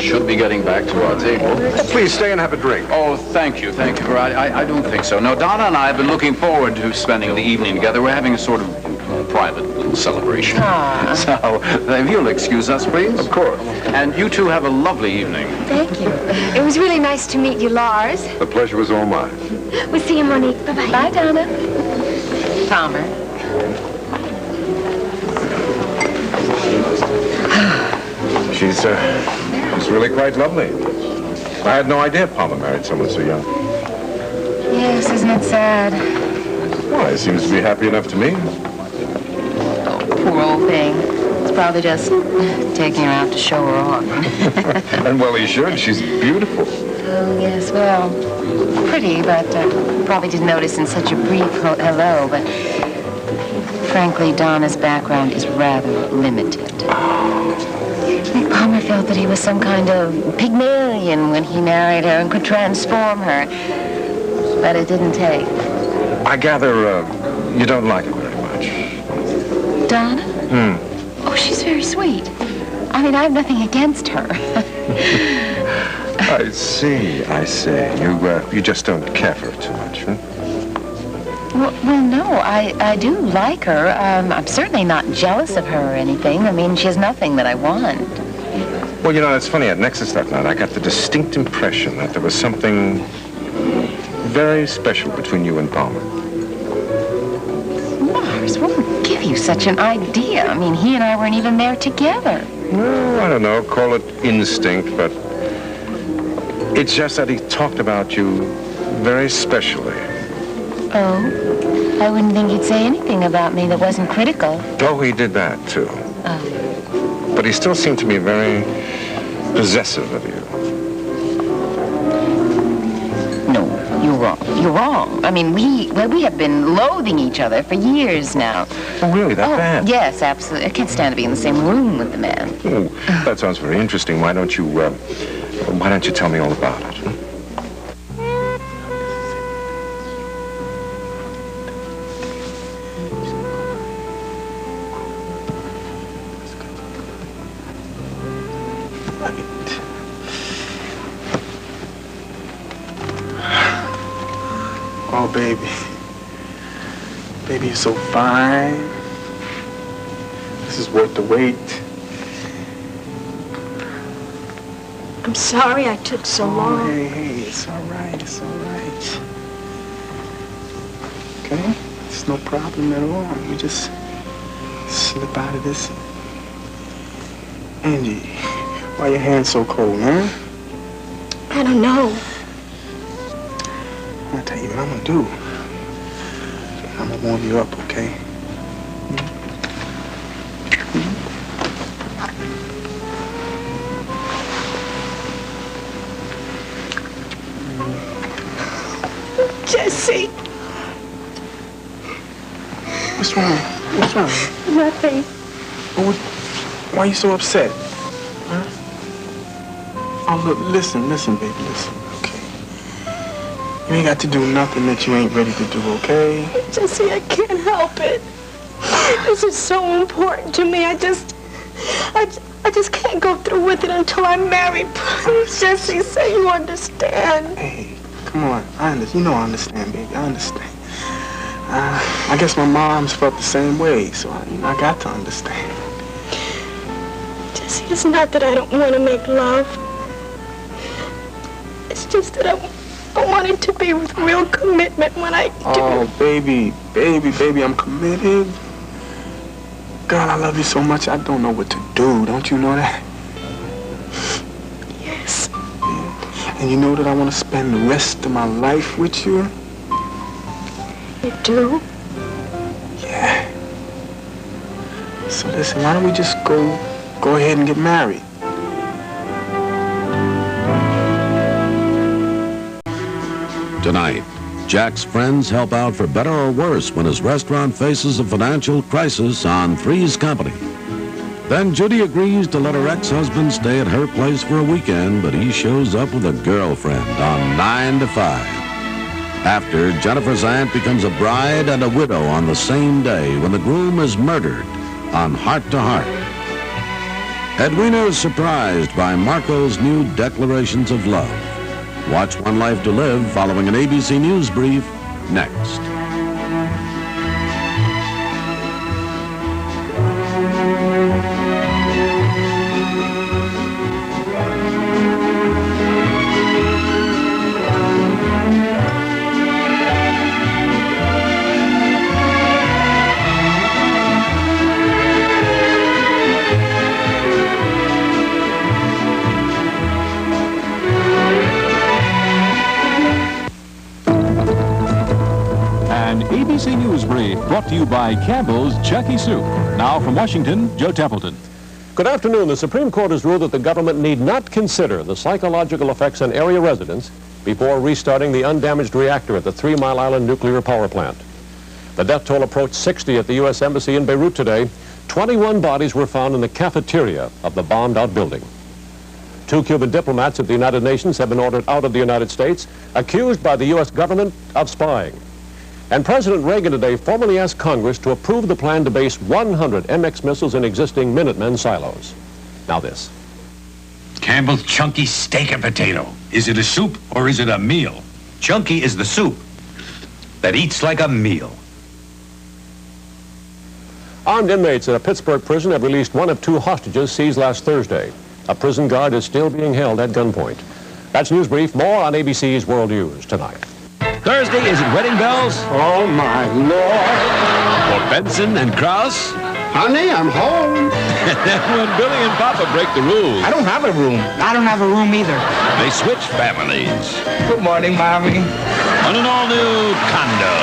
should be getting back to our table. Oh, please stay and have a drink. Oh, thank you. I don't think so. No, Donna and I have been looking forward to spending the evening together. We're having a sort of private little celebration. So, if you'll excuse us, please. Of course. And you two have a lovely evening. Thank you. It was really nice to meet you, Lars. The pleasure was all mine. We'll see you, Monique. Bye-bye. Bye, Donna. Palmer. She's really quite lovely. I had no idea Palmer married someone so young. Yes, isn't it sad? Why, he seems to be happy enough to me. Oh, poor old thing. It's probably just taking her out to show her off. And well, he should. She's beautiful. Oh, yes, well, pretty, but probably didn't notice in such a brief hello, but frankly, Donna's background is rather limited. I think Palmer felt that he was some kind of Pygmalion when he married her and could transform her, but it didn't take. I gather you don't like her very much. Donna? Oh, she's very sweet. I mean, I have nothing against her. I see. You just don't care for her too much, huh? Well, no, I do like her. I'm certainly not jealous of her or anything. I mean, she has nothing that I want. Well, you know, it's funny. At Nexus that night, I got the distinct impression that there was something very special between you and Palmer. Lars, what would give you such an idea? I mean, he and I weren't even there together. Well, I don't know. Call it instinct, but it's just that he talked about you very specially. Oh? I wouldn't think he'd say anything about me that wasn't critical. Oh, he did that, too. Oh. But he still seemed to me very possessive of you. No, you're wrong. You're wrong. I mean, we have been loathing each other for years now. Oh, really? That bad? Yes, absolutely. I can't stand to be in the same room with the man. Oh, that sounds very interesting. Why don't you tell me all about it? Huh? Oh, baby. Baby, you're so fine. This is worth the wait. I'm sorry I took so long. Hey, it's all right. It's all right. Okay? It's no problem at all. You just slip out of this. Angie, why your hands so cold, huh? I don't know. I'll tell you what I'm gonna do. I'm gonna warm you up, okay? Jessie. What's wrong? What's wrong? Nothing. Why are you so upset? Huh? Oh, look, listen, baby, listen, okay? You ain't got to do nothing that you ain't ready to do, okay? Jessie, I can't help it. This is so important to me. I just can't go through with it until I'm married. Please, Jessie, say you understand. Hey, come on. I understand. You know I understand, baby. I understand. I guess my mom's felt the same way, so I got to understand. Jessie, it's not that I don't want to make love. It's just that I want it to be with real commitment when I do. Oh, baby, I'm committed. God, I love you so much, I don't know what to do. Don't you know that? Yes. Yeah. And you know that I want to spend the rest of my life with you? You do? Yeah. So listen, why don't we just go ahead and get married? Tonight, Jack's friends help out for better or worse when his restaurant faces a financial crisis on Three's Company. Then Judy agrees to let her ex-husband stay at her place for a weekend, but he shows up with a girlfriend on 9 to 5. After, Jennifer's aunt becomes a bride and a widow on the same day when the groom is murdered on Heart to Heart. Edwina is surprised by Marco's new declarations of love. Watch One Life to Live following an ABC News brief next. An ABC News brief brought to you by Campbell's Chucky Soup. Now from Washington, Joe Templeton. Good afternoon. The Supreme Court has ruled that the government need not consider the psychological effects on area residents before restarting the undamaged reactor at the 3 Mile Island nuclear power plant. The death toll approached 60 at the U.S. Embassy in Beirut today. 21 bodies were found in the cafeteria of the bombed-out building. 2 Cuban diplomats at the United Nations have been ordered out of the United States, accused by the U.S. government of spying. And President Reagan today formally asked Congress to approve the plan to base 100 MX missiles in existing Minutemen silos. Now this. Campbell's Chunky Steak and Potato. Is it a soup or is it a meal? Chunky is the soup that eats like a meal. Armed inmates at a Pittsburgh prison have released one of 2 hostages seized last Thursday. A prison guard is still being held at gunpoint. That's News Brief. More on ABC's World News tonight. Thursday, is it wedding bells? Oh, my Lord. Or Benson and Krause? Honey, I'm home. When Billy and Papa break the rules, I don't have a room. I don't have a room either. they switch families. Good morning, Mommy. On an all-new condo.